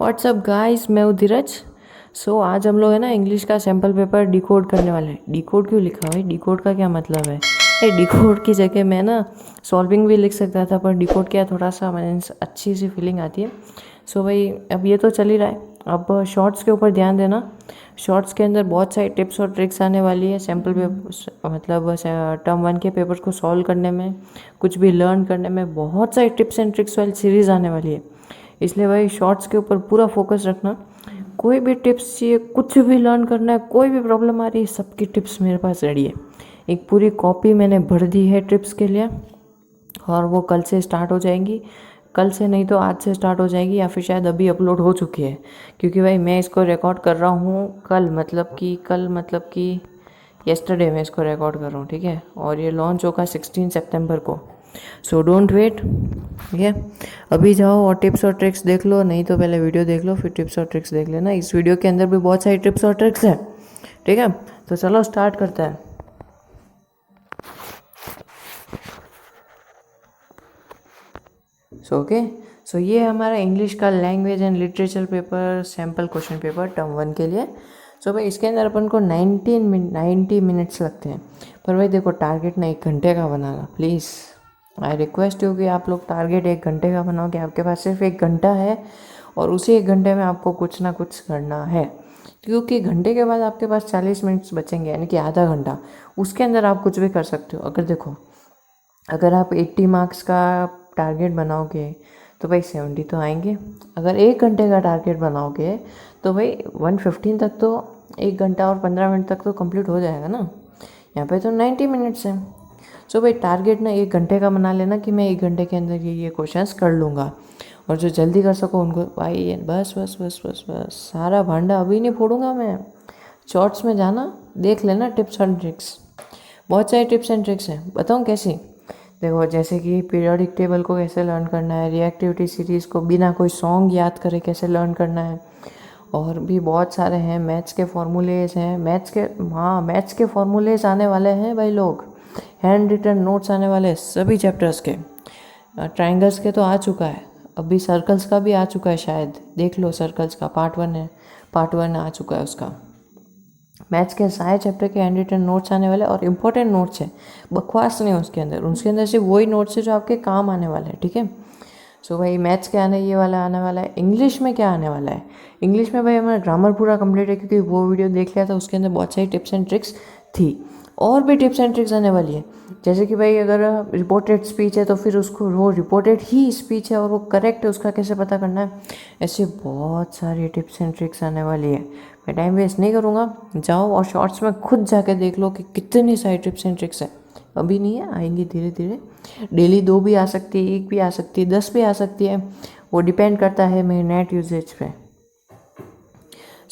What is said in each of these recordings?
WhatsApp guys, मैं हूँ धीरज। आज हम लोग है ना इंग्लिश का सैम्पल पेपर डिकोड करने वाले हैं। डिकोड क्यों लिखा भाई? डिकोड का क्या मतलब है? डिकोड की जगह मैं ना सॉल्विंग भी लिख सकता था, पर डिकोड क्या थोड़ा सा मैंने अच्छी सी फीलिंग आती है। भाई अब ये तो चल ही रहा है। अब शॉर्ट्स के ऊपर ध्यान देना। शॉर्ट्स के अंदर बहुत सारी टिप्स और ट्रिक्स आने वाली है सैम्पल पेपर, मतलब टर्म 1 के पेपर को सॉल्व करने में, कुछ भी लर्न करने में बहुत सारी टिप्स एंड ट्रिक्स वाली सीरीज़ आने वाली है। इसलिए भाई शॉर्ट्स के ऊपर पूरा फोकस रखना। कोई भी टिप्स चाहिए, कुछ भी लर्न करना है, कोई भी प्रॉब्लम आ रही है, सबकी टिप्स मेरे पास रेडी है। एक पूरी कॉपी मैंने भर दी है टिप्स के लिए, और वो कल से स्टार्ट हो जाएंगी। कल से नहीं तो आज से स्टार्ट हो जाएगी, या फिर शायद अभी अपलोड हो चुकी है, क्योंकि भाई मैं इसको रिकॉर्ड कर रहा हूँ कल मतलब कि येस्टरडे मैं इसको रिकॉर्ड कर रहा हूँ, ठीक है। और ये लॉन्च होगा 16 सितंबर को। डोंट वेट, ठीक है। अभी जाओ और टिप्स और ट्रिक्स देख लो, नहीं तो पहले वीडियो देख लो फिर टिप्स और ट्रिक्स देख लेना। इस वीडियो के अंदर भी बहुत सारी टिप्स और ट्रिक्स हैं, ठीक है। तो चलो स्टार्ट करते हैं। ये हमारा इंग्लिश का language and literature paper sample question paper term 1 के लिए। भाई इसके अंदर अपन को 90 मिनट्स लगते हैं। पर भाई देखो, टारगेट ना 1 घंटे का बनाना, प्लीज़ आई रिक्वेस्ट यू कि आप लोग टारगेट 1 घंटे का बनाओ, कि आपके पास सिर्फ 1 घंटा है और उसी 1 घंटे में आपको कुछ ना कुछ करना है। क्योंकि घंटे के बाद आपके पास 40 मिनट्स बचेंगे, यानी कि आधा घंटा। उसके अंदर आप कुछ भी कर सकते हो। अगर देखो, अगर आप 80 मार्क्स का टारगेट बनाओगे तो भाई 70 तो आएंगे। अगर 1 घंटे का टारगेट बनाओगे तो भाई 115 तक तो, 1 घंटा और 15 मिनट तक तो कंप्लीट हो जाएगा ना। यहाँ पे तो 90 मिनट्स हैं। भाई टारगेट ना 1 घंटे का बना लेना, कि मैं 1 घंटे के अंदर ये क्वेश्चंस कर लूँगा। और जो जल्दी कर सको उनको भाई बस बस बस बस बस सारा भांडा अभी नहीं फोड़ूंगा मैं। शॉर्ट्स में जाना, देख लेना टिप्स एंड ट्रिक्स। बहुत सारी टिप्स एंड ट्रिक्स हैं, बताऊँ कैसी? देखो, जैसे कि पीरियोडिक टेबल को कैसे लर्न करना है, रिएक्टिविटी सीरीज़ को बिना कोई सॉन्ग याद करे कैसे लर्न करना है, और भी बहुत सारे हैं। मैथ्स के फॉर्मूलेज हैं, मैथ्स के फॉर्मूलेज आने वाले हैं भाई लोग। हैंड रिटन नोट्स आने वाले हैं सभी चैप्टर्स के। ट्राइंगल्स के तो आ चुका है, अभी सर्कल्स का भी आ चुका है, शायद देख लो। सर्कल्स का पार्ट 1 है, पार्ट 1 आ चुका है उसका। मैथ्स के सारे चैप्टर के हैंड रिटन नोट्स आने वाले, और इम्पोर्टेंट नोट्स है, बकवास नहीं है उसके अंदर सिर्फ वही नोट्स है जो आपके काम आने वाले हैं, ठीक है। भाई मैथ्स के ये वाला आने वाला है। इंग्लिश में क्या आने वाला है? इंग्लिश में भाई हमारा ग्रामर पूरा कंप्लीट है, क्योंकि वो वीडियो देख लिया था, उसके अंदर बहुत सारी टिप्स एंड ट्रिक्स थी। और भी टिप्स एंड ट्रिक्स आने वाली है, जैसे कि भाई अगर रिपोर्टेड स्पीच है तो फिर उसको, वो रिपोर्टेड ही स्पीच है और वो करेक्ट है, उसका कैसे पता करना है। ऐसे बहुत सारी टिप्स एंड ट्रिक्स आने वाली है। मैं टाइम वेस्ट नहीं करूँगा, जाओ और शॉर्ट्स में खुद जाके देख लो कि कितनी सारी टिप्स एंड ट्रिक्स हैं। अभी नहीं है, आएंगी धीरे धीरे। डेली 2 भी आ सकती है, 1 भी आ सकती है, 10 भी आ सकती है, वो डिपेंड करता है मेरे नेट यूजेज पे।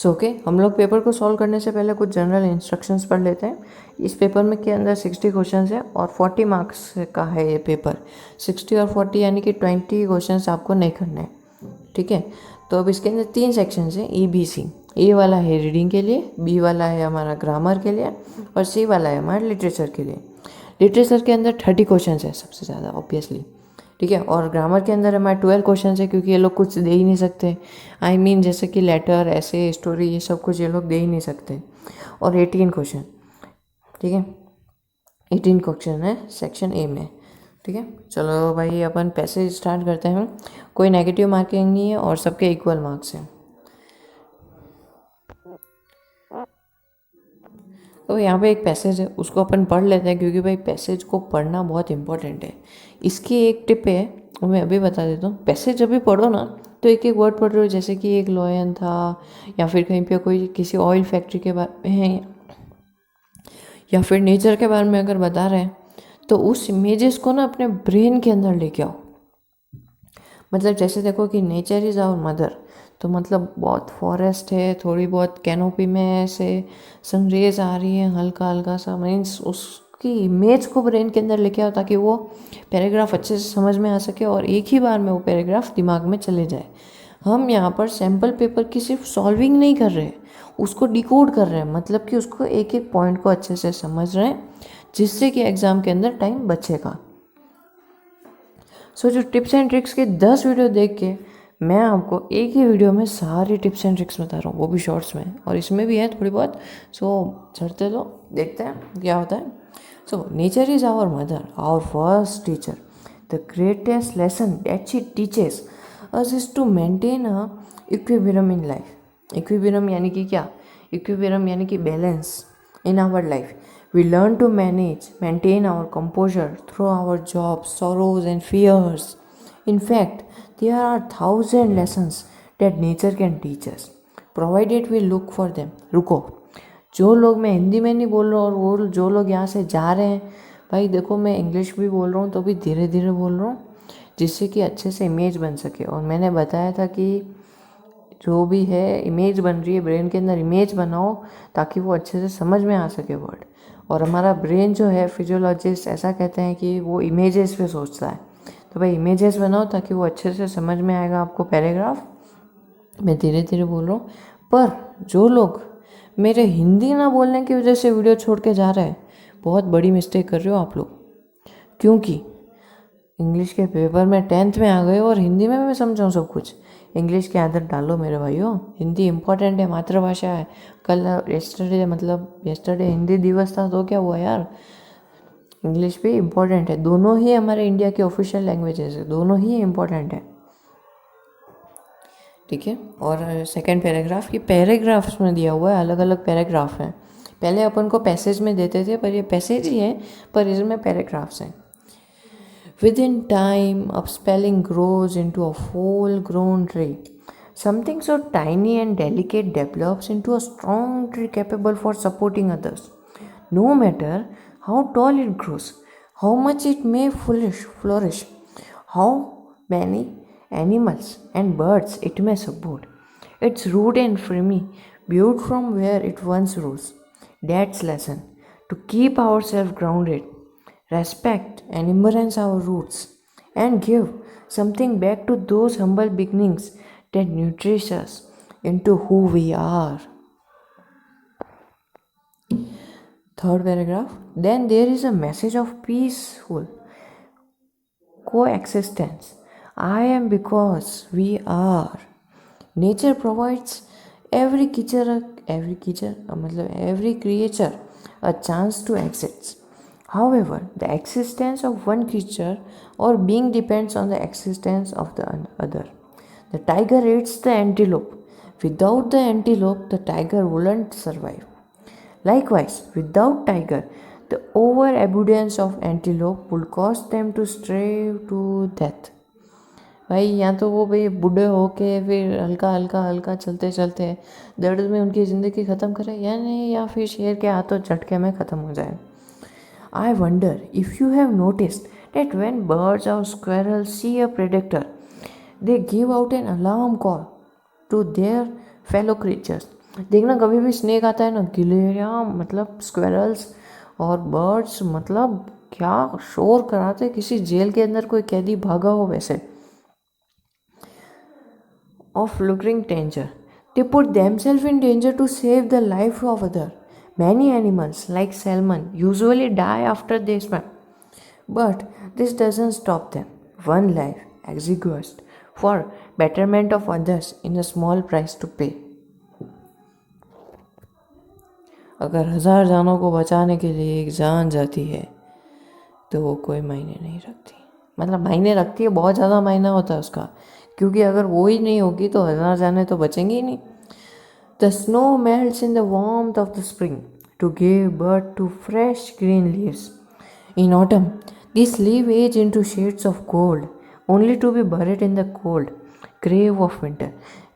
ओके, हम लोग पेपर को सॉल्व करने से पहले कुछ जनरल इंस्ट्रक्शंस पढ़ लेते हैं। इस पेपर में के अंदर 60 क्वेश्चंस है और 40 मार्क्स का है ये पेपर। 60 और 40 यानी कि 20 क्वेश्चंस आपको नहीं करने हैं, ठीक है। तो अब इसके अंदर 3 सेक्शंस हैं, EBC। ए वाला है रीडिंग के लिए, बी वाला है हमारा ग्रामर के लिए, और सी वाला है हमारा लिटरेचर के लिए। लिटरेचर के अंदर 30 क्वेश्चन है सबसे ज़्यादा, ऑब्वियसली, ठीक है। और ग्रामर के अंदर हमारे 12 क्वेश्चन है, क्योंकि ये लोग कुछ दे ही नहीं सकते। जैसे कि लेटर, ऐसे, स्टोरी, ये सब कुछ ये लोग दे ही नहीं सकते। और 18 क्वेश्चन, ठीक है। 18 क्वेश्चन है सेक्शन ए में, ठीक है। चलो भाई अपन पैसेज स्टार्ट करते हैं। कोई नेगेटिव मार्किंग नहीं है और सबके इक्वल मार्क्स हैं। तो यहाँ पे एक पैसेज है, उसको अपन पढ़ लेते हैं, क्योंकि भाई पैसेज को पढ़ना बहुत इंपॉर्टेंट है। इसकी एक टिप है, वो मैं अभी बता देता हूँ। पैसेज जब भी पढ़ो ना, तो एक एक वर्ड पढ़ रहे हो, जैसे कि एक लॉयन था, या फिर कहीं पे कोई किसी ऑयल फैक्ट्री के बारे में है, या फिर नेचर के बारे में अगर बता रहे हैं, तो उस इमेजेस को ना अपने ब्रेन के अंदर लेके आओ। मतलब जैसे देखो कि नेचर इज़ आवर मदर, तो मतलब बहुत फॉरेस्ट है, थोड़ी बहुत कैनोपी में ऐसे सनरेज आ रही है हल्का हल्का सा, मीन्स उसकी इमेज को ब्रेन के अंदर लेके आओ, ताकि वो पैराग्राफ अच्छे से समझ में आ सके और एक ही बार में वो पैराग्राफ दिमाग में चले जाए। हम यहाँ पर सैम्पल पेपर की सिर्फ सॉल्विंग नहीं कर रहे, उसको डिकोड कर रहे हैं, मतलब कि उसको एक एक पॉइंट को अच्छे से समझ रहे हैं, जिससे कि एग्ज़ाम के अंदर टाइम बचेगा। जो टिप्स एंड ट्रिक्स के 10 वीडियो देख के मैं आपको एक ही वीडियो में सारी टिप्स एंड ट्रिक्स बता रहा हूँ, वो भी शॉर्ट्स में, और इसमें भी है थोड़ी बहुत। सो चढ़ते तो देखते हैं क्या होता है। So nature is our mother, our first teacher. The greatest lesson that she teaches us is to maintain a equilibrium in life. Equilibrium यानी कि क्या? इक्विलिब्रियम यानी कि balance in our life. We learn to manage, maintain our composure through our jobs, sorrows, and fears. In fact, there are thousand lessons that nature can teach us, provided we look for them. रुको, जो लोग, मैं हिंदी में नहीं बोल रहा हूँ और वो जो लोग यहाँ से जा रहे हैं, भाई देखो मैं इंग्लिश भी बोल रहा हूँ तो भी धीरे धीरे बोल रहा हूँ, जिससे कि अच्छे से इमेज बन सके। और मैंने बताया था कि जो भी है इमेज बन रही है ब्रेन के अंदर, इमेज बनाओ ताकि वो अच्छे से समझ में आ सके वर्ड। और हमारा ब्रेन जो है, फिजियोलॉजिस्ट ऐसा कहते हैं कि वो इमेजेस पे सोचता है। तो भाई इमेजेस बनाओ ताकि वो अच्छे से समझ में आएगा आपको पैराग्राफ। मैं धीरे धीरे बोल रहा हूँ, पर जो लोग मेरे हिंदी ना बोलने की वजह से वीडियो छोड़ के जा रहे हैं, बहुत बड़ी मिस्टेक कर रहे हो आप लोग। क्योंकि इंग्लिश के पेपर में 10th में आ गए और हिंदी में मैं समझाऊँ सब कुछ। इंग्लिश की आदत डालो मेरे भाइयों, हिंदी इम्पॉर्टेंट है, मातृभाषा है। कल येस्टरडे हिंदी दिवस था तो क्या हुआ यार, इंग्लिश भी इम्पॉर्टेंट है। दोनों ही हमारे इंडिया के ऑफिशियल लैंग्वेजेस है, दोनों ही इम्पॉर्टेंट है, ठीक है। और सेकंड पैराग्राफ, ये पैराग्राफ्स में दिया हुआ है, अलग अलग पैराग्राफ हैं। पहले अपन को पैसेज में देते थे, पर ये पैसेज ही है, पर इसमें पैराग्राफ्स हैं। Within time, upspelling grows into a full-grown tree. Something so tiny and delicate develops into a strong tree capable for supporting others. No matter how tall it grows, how much it may flourish, how many animals and birds it may support, its root and firmly built from where it once rose. That's lesson to keep ourselves grounded, respect and embrace our roots, and give something back to those humble beginnings that nourish us into who we are. Third paragraph, then there is a message of peaceful coexistence. I am because we are. Nature provides every creature a chance to exist. However, the existence of one creature or being depends on the existence of the other. The tiger eats the antelope. Without the antelope, the tiger wouldn't survive. Likewise, without tiger, the overabundance of antelope would cause them to stray to death. भाई या तो वो भाई बूढ़े हो के फिर हल्का हल्का हल्का चलते चलते दर्द में उनकी ज़िंदगी ख़त्म करे, या फिर शेर के हाथों झटके में ख़त्म हो जाए। I wonder if you have noticed that when birds or squirrels see a predator, they give out an alarm call to their fellow creatures. देखना कभी भी स्नेक आता है ना, गिलहरियाँ मतलब स्क्वेरल्स और बर्ड्स मतलब क्या शोर कराते, किसी जेल के अंदर कोई कैदी भागा हो वैसे। Of lurking danger, they put themselves in danger to save the life of others. Many animals, like salmon, usually die after they swim, but this doesn't stop them. One life exists for betterment of others in a small price to pay. अगर 1000 जानों को बचाने के लिए एक जान जाती है तो वो कोई मायने नहीं रखती। मतलब मायने रखती है, बहुत ज़्यादा मायना होता है उसका, क्योंकि अगर वो ही नहीं होगी तो 1000 जाने तो बचेंगे ही नहीं। The snow melts in the warmth of the spring to give birth to fresh green leaves. In autumn, these leaves age into shades of gold, only to be buried in the cold grave of winter.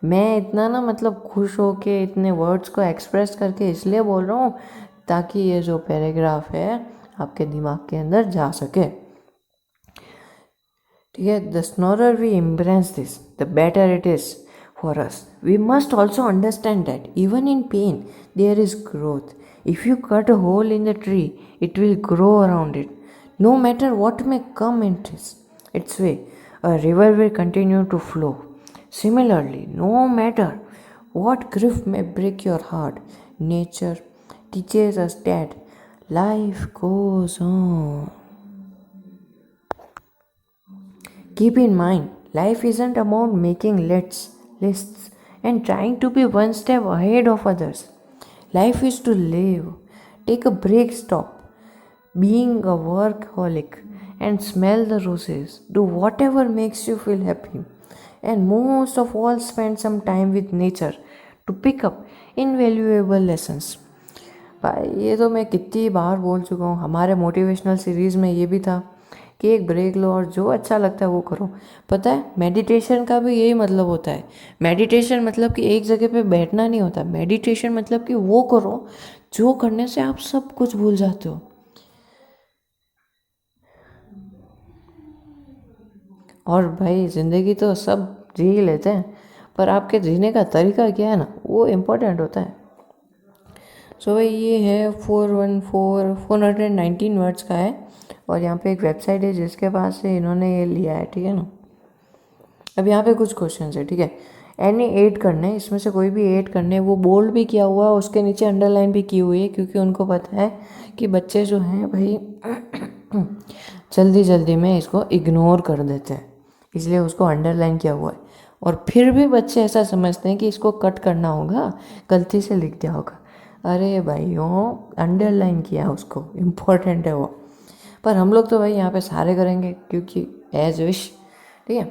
मैं इतना ना मतलब खुश हो के इतने words को express करके इसलिए बोल रहा हूँ ताकि ये जो पैराग्राफ है आपके दिमाग के अंदर जा सके, ठीक है। The snorer we embrace this, the better it is for us. We must also understand that even in pain there is growth. If you cut a hole in the tree, it will grow around it. No matter what may come in its way, a river will continue to flow. Similarly, no matter what grief may break your heart, nature teaches us that life goes on. Keep in mind, Life isn't about making lists and trying to be one step ahead of others. Life is to live, take a break, stop being a workaholic and smell the roses. Do whatever makes you feel happy. And most of all, spend some time with nature to pick up invaluable lessons. भाई ये तो मैं कितनी बार बोल चुका हूँ, हमारे motivational series में ये भी था कि एक ब्रेक लो और जो अच्छा लगता है वो करो। पता है मेडिटेशन का भी यही मतलब होता है। मेडिटेशन मतलब कि एक जगह पे बैठना नहीं होता। मेडिटेशन मतलब कि वो करो जो करने से आप सब कुछ भूल जाते हो। और भाई ज़िंदगी तो सब जी ही लेते हैं, पर आपके जीने का तरीका क्या है ना, वो इम्पोर्टेंट होता है। सो भाई ये है 419 वर्ड्स का है और यहाँ पे एक वेबसाइट है जिसके पास से इन्होंने ये लिया है, ठीक है ना। अब यहाँ पे कुछ क्वेश्चन है, ठीक है। एनी 8 करने, इसमें से कोई भी 8 करने, वो बोल्ड भी किया हुआ है, उसके नीचे अंडरलाइन भी की हुई है क्योंकि उनको पता है कि बच्चे जो हैं भाई जल्दी जल्दी में इसको इग्नोर कर देते हैं, इसलिए उसको अंडरलाइन किया हुआ है। और फिर भी बच्चे ऐसा समझते हैं कि इसको कट करना होगा, गलती से लिख दिया होगा। अरे भाइयों अंडरलाइन किया उसको, इम्पोर्टेंट है वो। पर हम लोग तो भाई यहाँ पे सारे करेंगे क्योंकि एज विश, ठीक है।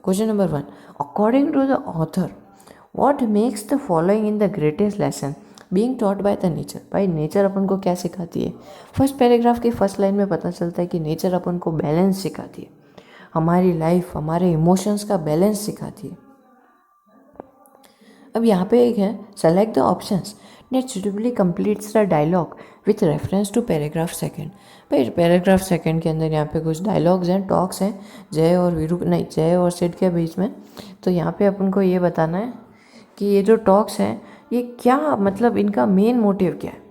Question number 1, according to the author what makes the following in the greatest lesson being taught by the nature. भाई नेचर अपन को क्या सिखाती है? फर्स्ट पैराग्राफ की फर्स्ट लाइन में पता चलता है कि नेचर अपन को बैलेंस सिखाती है, हमारी लाइफ हमारे इमोशंस का बैलेंस सिखाती है। अब यहाँ पे एक है, select the options that suitably completes the dialogue with reference to paragraph second। भाई पैराग्राफ सेकंड के अंदर यहाँ पे कुछ डायलॉग्स हैं, टॉक्स हैं जय और वीरू, नहीं जय और सिड के बीच में। तो यहाँ पे अपन को ये बताना है कि ये जो टॉक्स हैं ये क्या मतलब, इनका मेन मोटिव क्या है।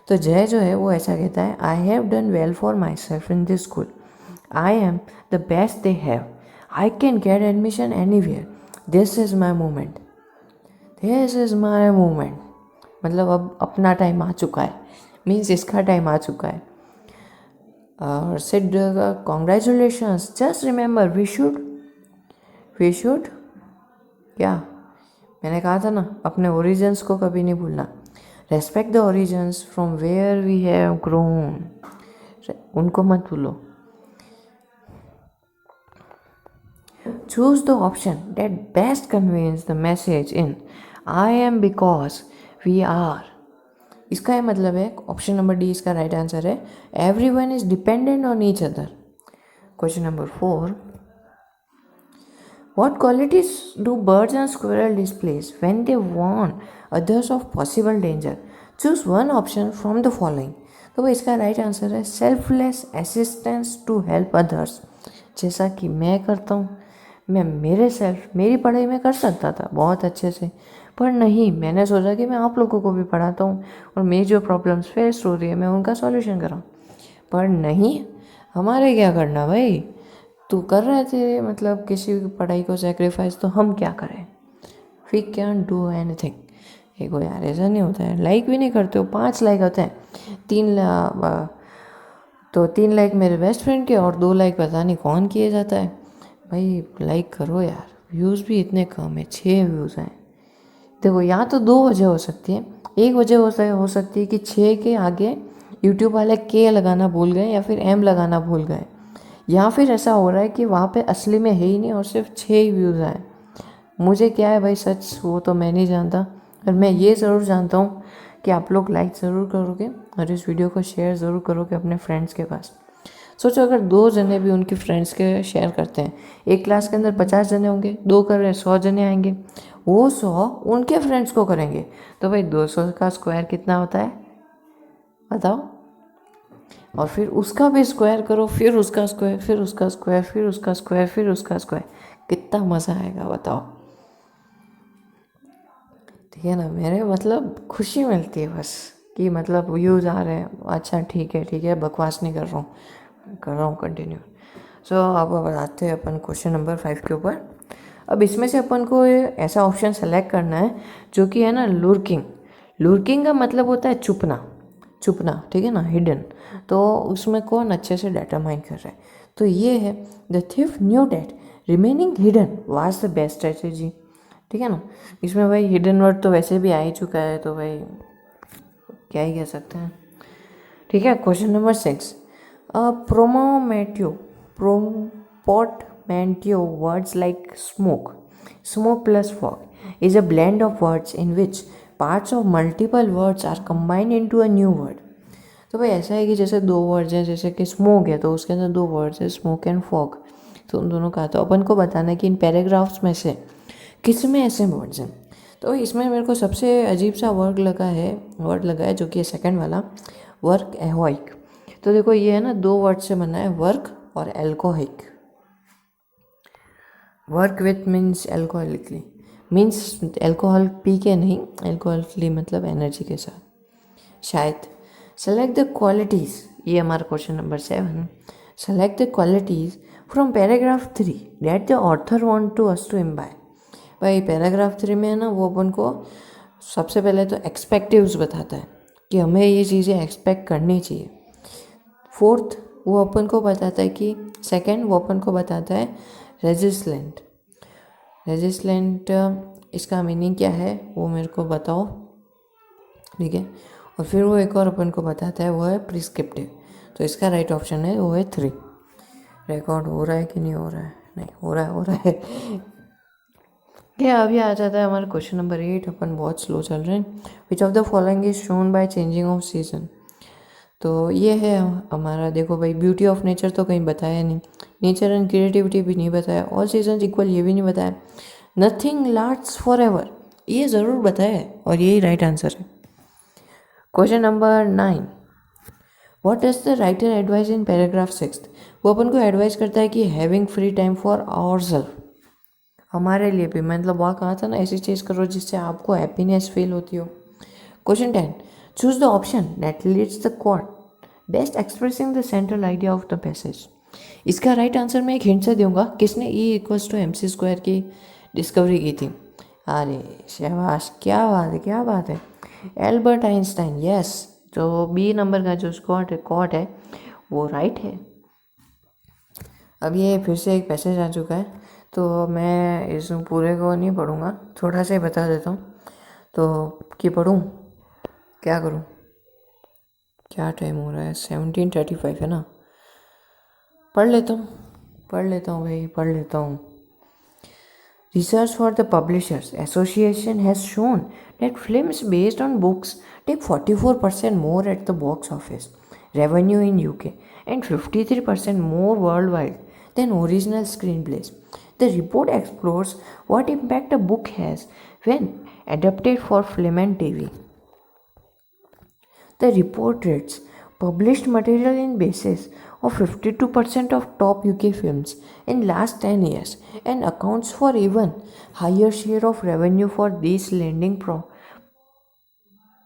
तो जय जो है वो ऐसा कहता है, I have done well for my self in this school, I am the best they have, I can get admission anywhere, this is my moment, this is my moment. मतलब अब अपना टाइम आ चुका है, मीन्स इसका time आ चुका है। और सिड congratulations, just remember we should क्या मैंने कहा था ना, अपने ओरिजिन्स को कभी नहीं भूलना। Respect the origins from where we have grown, उनको मत भूलो। Choose the option that best conveys the message in I am because we are. इसका ये मतलब है, ऑप्शन नंबर डी इसका राइट आंसर है, every one is dependent on each other. Question number 4, what qualities do birds and squirrel displays when they warn others of possible danger? Choose one option from the following। तो भाई इसका right answer है selfless assistance to help others. जैसा कि मैं करता हूँ, मैं मेरी पढ़ाई में कर सकता था बहुत अच्छे से, पर नहीं, मैंने सोचा कि मैं आप लोगों को भी पढ़ाता हूँ और मेरी जो प्रॉब्लम्स फेस हो रही है मैं उनका सॉल्यूशन कराऊँ। पर नहीं, हमारे क्या करना भाई, तू कर रहे थे मतलब किसी की पढ़ाई को सेक्रीफाइस, तो हम क्या करें, वी कैन डू एनीथिंग। देखो यार ऐसा नहीं होता है, लाइक भी नहीं करते हो, 5 लाइक होते हैं, 3 लाइक मेरे बेस्ट फ्रेंड के और 2 लाइक पता नहीं कौन किए जाता है। भाई लाइक करो यार, व्यूज़ भी इतने कम है, 6 व्यूज़ हैं। देखो यहाँ तो 2 वजह हो सकती है, एक वजह हो सकती है कि 6 के आगे यूट्यूब वाले के लगाना भूल गए या फिर एम लगाना भूल गए, या फिर ऐसा हो रहा है कि वहाँ पे असली में है ही नहीं और सिर्फ 6 ही व्यूज़ आए। मुझे क्या है भाई, सच वो तो मैं नहीं जानता, पर मैं ये ज़रूर जानता हूँ कि आप लोग लाइक ज़रूर करोगे और इस वीडियो को शेयर ज़रूर करोगे अपने फ्रेंड्स के पास। सोचो अगर 2 जने भी उनके फ्रेंड्स के शेयर करते हैं, एक क्लास के अंदर 50 जने होंगे, 2 कर रहे 100 जने आएंगे, वो 100 उनके फ्रेंड्स को करेंगे, तो भाई 200 का स्क्वायर कितना होता है बताओ। और फिर उसका भी स्क्वायर करो, फिर उसका स्क्वायर, फिर उसका स्क्वायर, फिर उसका स्क्वायर, फिर उसका स्क्वायर, कितना मज़ा आएगा बताओ। ठीक है ना, मेरे मतलब खुशी मिलती है बस कि मतलब व्यूज़ आ रहे हैं, अच्छा ठीक है बकवास नहीं कर रहा हूँ कंटिन्यू। सो अब बताते हैं अपन क्वेश्चन नंबर 5 के ऊपर। अब इसमें से अपन को ऐसा ऑप्शन सेलेक्ट करना है जो कि है ना लुर्किंग का मतलब होता है छुपना, ठीक है ना, हिडन। तो उसमें कौन अच्छे से डिटरमाइन कर रहा है, तो ये है the thief new that remaining hidden was the best strategy. ठीक है ना, इसमें भाई हिडन वर्ड तो वैसे भी आ ही चुका है, तो भाई क्या ही कह सकते हैं। ठीक है, क्वेश्चन नंबर 6, प्रोमोमेटियो portmanteau words like smoke plus fog is a blend of words in which parts of multiple words are combined into a new word. तो भाई ऐसा है कि जैसे दो वर्ड्स हैं, जैसे कि स्मोक है तो उसके अंदर दो वर्ड्स है, स्मोक एंड फॉग, तो उन दोनों का, तो अपन को बताना है कि इन पैराग्राफ्स में से किस में ऐसे वर्ड्स हैं। तो इसमें मेरे को सबसे अजीब सा वर्ड लगा है जो कि सेकंड वाला, वर्क एहोइक। तो देखो ये है ना, दो वर्ड से बना है, वर्क और alcoholic. Work with means alcoholically, means alcohol पी के नहीं, एल्कोहलिकली मतलब एनर्जी के साथ शायद। सेलेक्ट द क्वालिटीज़, ये हमारा question number 7। Select the qualities from paragraph 3 that the author want to us to imbibe. भाई पैराग्राफ 3 में है ना, वो अपन को सबसे पहले तो एक्सपेक्टिव्स बताता है कि हमें ये चीज़ें एक्सपेक्ट करनी चाहिए। फोर्थ वो अपन को बताता है कि सेकंड वो अपन को बताता है रेजिस्लेंट इसका मीनिंग क्या है वो मेरे को बताओ। ठीक है, और फिर वो एक और अपन को बताता है, वो है प्रिस्क्रिप्टिव। तो इसका राइट ऑप्शन है वो है 3। रिकॉर्ड हो रहा है कि नहीं हो रहा है? नहीं हो रहा है। क्या अभी आ जाता है हमारा क्वेश्चन नंबर 8। अपन बहुत स्लो चल रहे हैं। Which of the following is shown by changing off season. तो ये है हमारा, देखो भाई, ब्यूटी ऑफ नेचर तो कहीं बताया नहीं, नेचर एंड क्रिएटिविटी भी नहीं बताया, ऑल सीजन इक्वल ये भी नहीं बताया, नथिंग लास्ट्स फॉर एवर ये ज़रूर बताया है, और यही राइट आंसर है। Question number 9, what does the writer advise in paragraph 6। वो अपन को एडवाइस करता है कि having free time for ourselves, हमारे लिए भी, मतलब वहाँ कहा था ना, ऐसी चीज़ करो जिससे आपको हैप्पीनेस फील होती हो। Question 10, choose the option that leads the quad best expressing the central idea of the passage. इसका राइट आंसर मैं एक हिंट से दूंगा, किसने E=mc² की डिस्कवरी की थी। अरे शाबाश, क्या बात है, एल्बर्ट आइंस्टाइन। यस, तो बी नंबर का जो क्वाड है वो राइट है। अब ये फिर से एक पैसेज आ चुका है, तो मैं इस पूरे को नहीं पढ़ूँगा, थोड़ा सा ही बता देता हूँ। तो कि पढ़ूँ, क्या करूँ, क्या टाइम हो रहा है? 17:35 है ना, पढ़ लेता हूँ भाई, पढ़ लेता हूँ। Research for the Publishers Association has shown that films based on books take 44% more at the box office revenue in UK and 53% more worldwide than original screenplays. The report explores what impact a book has when adapted for film and TV. The report rates published material in basis of 52% of top UK films in last 10 years and accounts for even higher share of revenue for these leading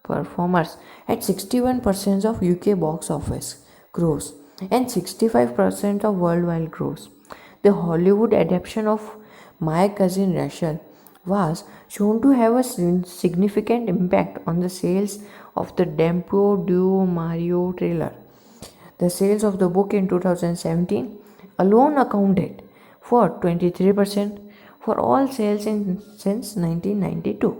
performers at 61% of UK box office gross and 65% of worldwide gross. The Hollywood adaptation of My Cousin Rachel was shown to have a significant impact on the sales of the Dempo du Mario trailer. The sales of the book in 2017 alone accounted for 23% for all sales since 1992.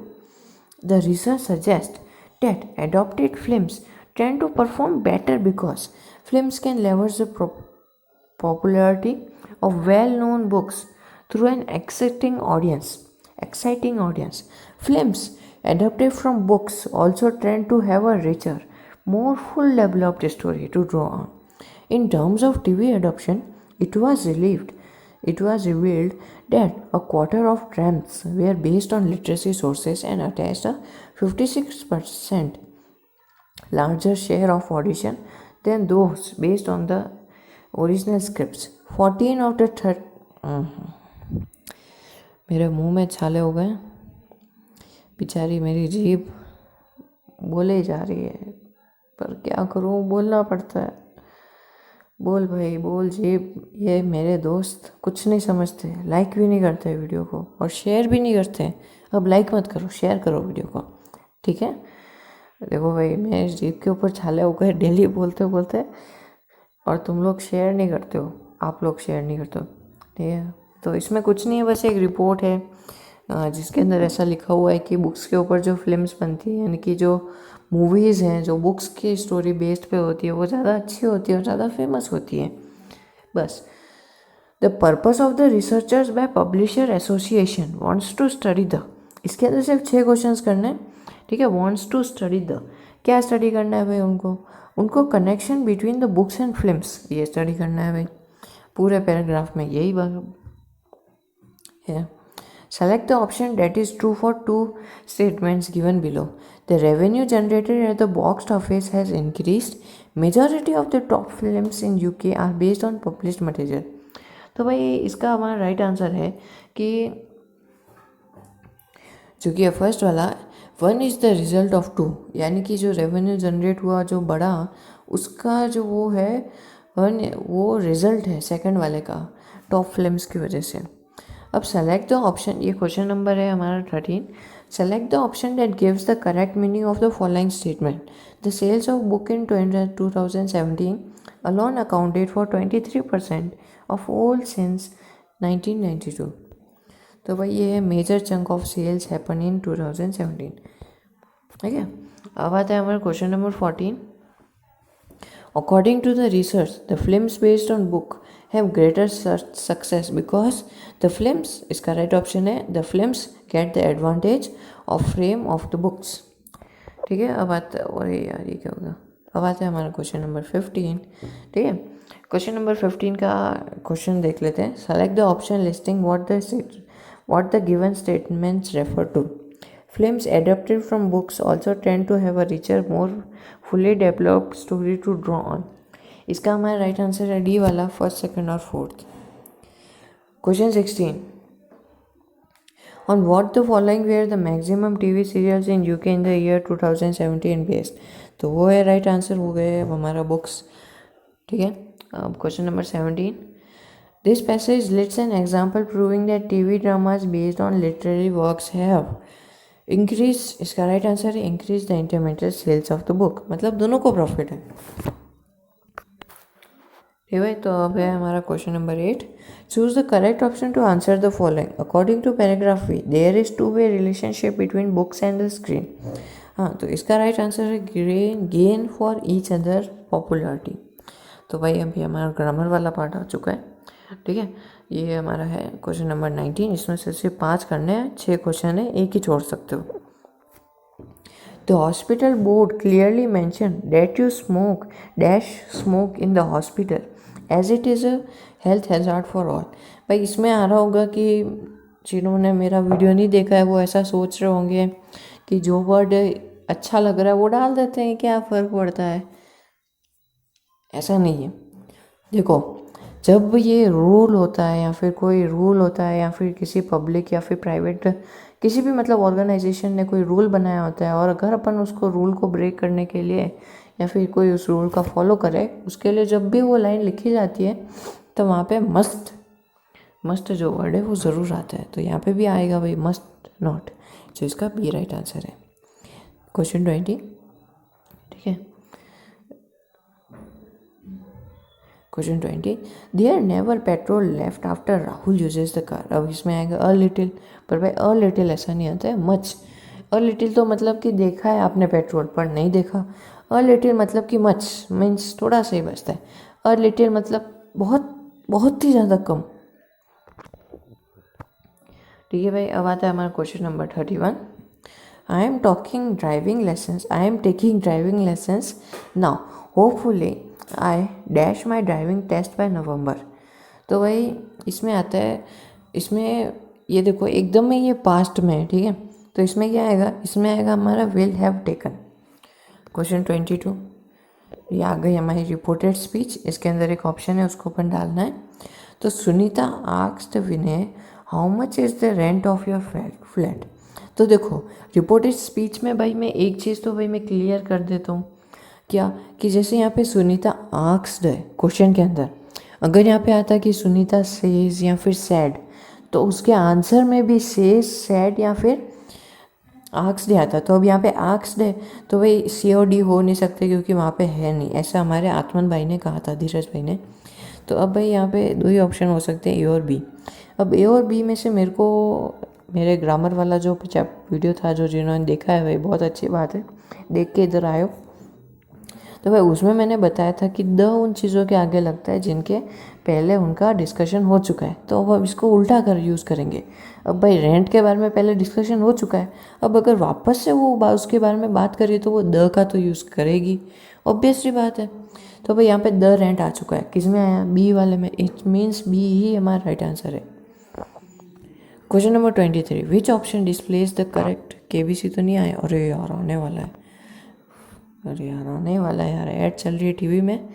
The research suggests that adopted films tend to perform better because films can leverage the popularity of well-known books through an exciting audience. Films adapted from books also tend to have a richer, more full developed story to draw on. In terms of TV adoption, it was revealed that a quarter of trends were based on literacy sources and attached a 56% larger share of audition than those based on the original scripts. 14 of the मेरे मुंह में छाले हो गए, बेचारी मेरी जीभ बोले जा रही है, पर क्या करूं, बोलना पड़ता है। बोल भाई बोल जीभ। ये मेरे दोस्त कुछ नहीं समझते, लाइक भी नहीं करते वीडियो को और शेयर भी नहीं करते। अब लाइक मत करो, शेयर करो वीडियो को, ठीक है। देखो भाई, मेरे जीभ के ऊपर छाले हो गए डेली बोलते बोलते, और तुम लोग शेयर नहीं करते हो, आप लोग शेयर नहीं करते हो, ठीक है। तो इसमें कुछ नहीं है, बस एक रिपोर्ट है जिसके अंदर ऐसा लिखा हुआ है कि बुक्स के ऊपर जो फिल्म्स बनती हैं, यानी कि जो मूवीज़ हैं जो बुक्स की स्टोरी बेस्ड पे होती है, वो ज़्यादा अच्छी होती है और ज़्यादा फेमस होती है। बस the purpose of the researchers by publisher association wants to study the, इसके अंदर सिर्फ 6 क्वेश्चंस करने हैं, ठीक है। वॉन्ट्स टू स्टडी द, क्या स्टडी करना है भाई उनको connection between the books and films, ये स्टडी करना है भाई। पूरे पैराग्राफ में यही बात है। Select the option that is true for two statements given below. The revenue generated at the box office has increased. Majority of the top films in UK are based on published material. तो भाई इसका हमारा right answer है कि जो कि first वाला 1 is the result of 2, यानी कि जो रेवेन्यू जनरेट हुआ जो बढ़ा उसका जो वो है 1 वो रिजल्ट है सेकंड वाले का टॉप फिल्म्स की वजह से। अब सेलेक्ट द ऑप्शन, ये क्वेश्चन नंबर है हमारा 13। Select the option that gives the correct meaning of the following statement. The sales of book in 2017 alone accounted for 23% of all since 1992। तो भाई ये है major chunk of sales happen in 2017, ठीक है। अब आता है हमारा question number 14। According to the research, the films based on book have greater success because the films, इसका राइट ऑप्शन है, the films get the advantage of frame of the books, ठीक है। अब आता है, अरे यार ये क्या होगा, अब आता है हमारा क्वेश्चन नंबर 15, ठीक है। क्वेश्चन नंबर 15 का क्वेश्चन देख लेते हैं। Select the option listing what the given statements refer to. Films adapted from books also tend to have a richer, more fully developed story to draw on. इसका हमारा right answer है D वाला, first, second और fourth. Question 16। On what the following were the maximum TV serials in UK in the year 2017 based? तो वो है right answer, हो गए अब हमारा बुक्स, ठीक है। अब question number 17। This passage lists an example proving that TV dramas based on literary works have increased, इसका राइट आंसर है increase the intermittent sales of the book, मतलब दोनों को प्रॉफिट है, ठीक है। तो अब है हमारा question number 8। Choose the correct option to answer the following. According to paragraph V there is two way relationship between books and the screen. हाँ, तो इसका राइट आंसर है gain for each other popularity. तो भाई अभी हमारा grammar वाला part आ चुका है, ठीक है। ये हमारा है क्वेश्चन नंबर 19, इसमें से सिर्फ 5 करने हैं, 6 क्वेश्चन है, एक ही छोड़ सकते हो। The hospital board clearly mentioned that you smoke in the hospital as it is a health hazard for all। भाई इसमें आ रहा होगा कि जिन्होंने मेरा वीडियो नहीं देखा है वो ऐसा सोच रहे होंगे कि जो वर्ड अच्छा लग रहा है वो डाल देते हैं, क्या फ़र्क पड़ता है। ऐसा नहीं है। देखो, जब ये रूल होता है या फिर कोई रूल होता है या फिर किसी पब्लिक या फिर प्राइवेट किसी भी मतलब ऑर्गेनाइजेशन ने कोई रूल बनाया होता है, और अगर अपन उसको रूल को ब्रेक करने के लिए या फिर कोई उस रूल का फॉलो करे, उसके लिए जब भी वो लाइन लिखी जाती है तो वहाँ पे मस्ट जो वर्ड है वो ज़रूर आता है। तो यहाँ पे भी आएगा भाई मस्ट नॉट, जो इसका बी राइट आंसर है। क्वेश्चन 20, ठीक है। Question 20। There never petrol left after Rahul uses the car. अब इसमें आएगा अ लिटिल, पर भाई अ लिटिल ऐसा नहीं आता है, मच। अ लिटिल तो मतलब कि देखा है आपने पेट्रोल पर नहीं देखा। अ लिटिल मतलब कि मच मीन्स थोड़ा सा ही बचता है। अ लिटिल मतलब बहुत ही ज़्यादा कम, ठीक है भाई। अब आता है हमारा question number 31। I am taking driving lessons now, hopefully I dash my driving test by November. तो भाई इसमें आता है, इसमें ये देखो एकदम में ये पास्ट में है, ठीक है। तो इसमें क्या आएगा, इसमें आएगा हमारा विल हैव टेकन। क्वेश्चन 22, ये आ गई हमारी रिपोर्टेड स्पीच। इसके अंदर एक ऑप्शन है, उसको अपन डालना है। तो Sunita asked Vinay how much is the rent of your flat. तो देखो रिपोर्टेड स्पीच में भाई मैं एक चीज़ तो भाई मैं क्लियर कर देता हूँ, क्या कि जैसे यहाँ पे सुनीता आस्क्ड है क्वेश्चन के अंदर, अगर यहाँ पे आता कि सुनीता सेज या फिर सैड, तो उसके आंसर में भी सेज, सैड या फिर आस्क्ड आता। तो अब यहाँ पे आस्क्ड है तो भाई सी और डी हो नहीं सकते क्योंकि वहाँ पे है नहीं, ऐसा हमारे आत्मन भाई ने कहा था, धीरज भाई ने। तो अब भाई यहाँ पे दो ही ऑप्शन हो सकते हैं, ए और बी। अब ए और बी में से मेरे को मेरे ग्रामर वाला जो वीडियो था, जो जिन्होंने देखा है भाई बहुत अच्छी बात है, देख के इधर आयो। तो भाई उसमें मैंने बताया था कि द उन चीज़ों के आगे लगता है जिनके पहले उनका डिस्कशन हो चुका है, तो अब इसको उल्टा कर यूज़ करेंगे। अब भाई रेंट के बारे में पहले डिस्कशन हो चुका है, अब अगर वापस से वो उसके बारे में बात करिए तो वो द का तो यूज़ करेगी, ऑब्वियसली बात है। तो भाई यहाँ पे द रेंट आ चुका है, किस में आया, बी वाले में। इट मीन्स बी ही हमारा राइट आंसर है। Question number 23, which option displays the correct, KBC तो नहीं आया, अरे यार आने वाला है, अरे यार आने वाला है यार, ऐड चल रही है टीवी में,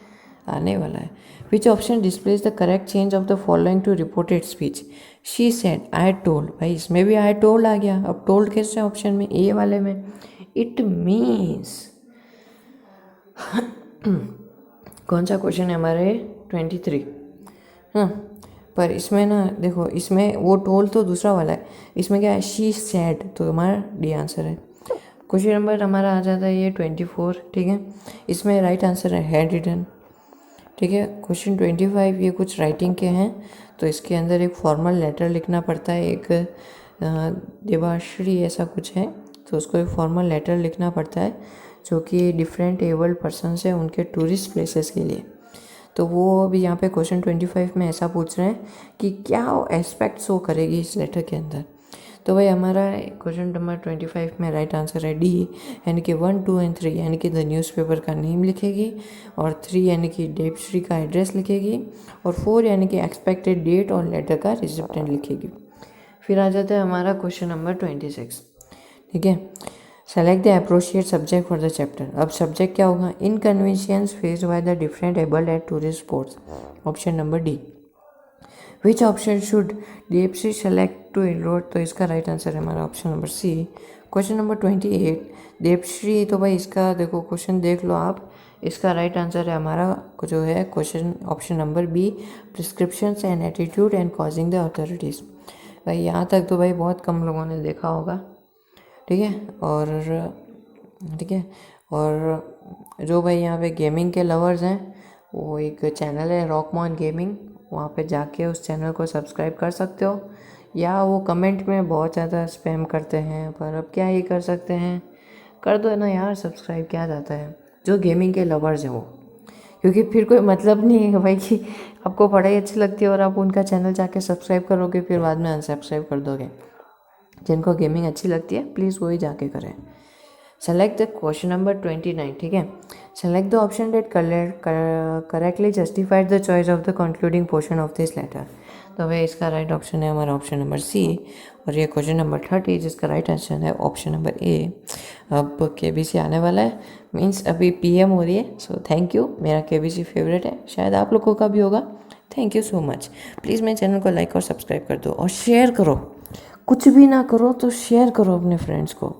आने वाला है। Which option displays the correct change of the following to reported speech, she said, I told. भाई इसमें भी आई टोल्ड आ गया। अब टोल्ड कैसे ऑप्शन में, ए वाले में। इट मीन्स कौन सा क्वेश्चन है हमारे 23, हाँ, पर इसमें ना देखो, इसमें वो टोल्ड तो दूसरा वाला है, इसमें क्या है, शी सेड, तो हमारा डी आंसर है। क्वेश्चन नंबर हमारा आ जाता है ये 24, ठीक है, इसमें राइट आंसर है हैड रिटन, ठीक है। क्वेश्चन 25 ये कुछ राइटिंग के हैं, तो इसके अंदर एक फॉर्मल लेटर लिखना पड़ता है, एक देवाश्री ऐसा कुछ है, तो उसको एक फॉर्मल लेटर लिखना पड़ता है जो कि डिफरेंट एबल्ड पर्सन है उनके टूरिस्ट प्लेसेस के लिए। तो वो अभी यहाँ पे क्वेश्चन 25 में ऐसा पूछ रहे हैं कि क्या एस्पेक्ट शो करेगी इस लेटर के अंदर। तो भाई हमारा क्वेश्चन नंबर 25 में राइट आंसर है डी, यानी कि 1, 2 और 3 यानी कि द न्यूज़पेपर का नेम लिखेगी, और 3 यानी कि देवश्री का एड्रेस लिखेगी, और 4 यानी कि एक्सपेक्टेड डेट और लेटर का रिसिप्टेंट लिखेगी। फिर आ जाता है हमारा क्वेश्चन नंबर 26, ठीक है। Select the appropriate subject for the chapter. अब सब्जेक्ट क्या होगा, inconvenience faced by the different abled at tourist spots, option number D. Which option should Devshree select to enroll, तो इसका राइट आंसर है हमारा option number C. Question number 28, Devshree, तो भाई इसका देखो क्वेश्चन देख लो आप, इसका राइट आंसर है हमारा जो है question option number B, prescriptions and attitude and causing the authorities. भाई यहाँ तक तो भाई बहुत कम लोगों ने देखा होगा, ठीक है। और ठीक है, और जो भाई यहाँ पे गेमिंग के लवर्स हैं, वो एक चैनल है रॉकमॉन गेमिंग, वहाँ पे जाके उस चैनल को सब्सक्राइब कर सकते हो। या वो कमेंट में बहुत ज़्यादा स्पैम करते हैं, पर अब क्या ही कर सकते हैं, कर दो ना यार सब्सक्राइब, क्या जाता है, जो गेमिंग के लवर्स हैं वो, क्योंकि फिर कोई मतलब नहीं है भाई कि आपको पढ़ाई अच्छी लगती है और आप उनका चैनल जाके सब्सक्राइब करोगे फिर बाद में अनसब्सक्राइब कर दोगे। जिनको गेमिंग अच्छी लगती है प्लीज़ वही जाके करें। सेलेक्ट द क्वेश्चन नंबर 29, ठीक है। Select the option that correctly justified the choice of the concluding portion of this letter. तो भाई इसका राइट ऑप्शन है हमारा ऑप्शन नंबर सी, और ये क्वेश्चन नंबर 30 जिसका राइट आंसर है ऑप्शन नंबर ए। अब केबीसी आने वाला है, मीन्स अभी पीएम हो रही है, सो थैंक यू, मेरा केबीसी फेवरेट है, शायद आप लोगों का भी होगा। Thank you so much. Please मेरे चैनल को लाइक और सब्सक्राइब कर दो और शेयर करो, कुछ भी ना करो तो शेयर करो अपने फ्रेंड्स को।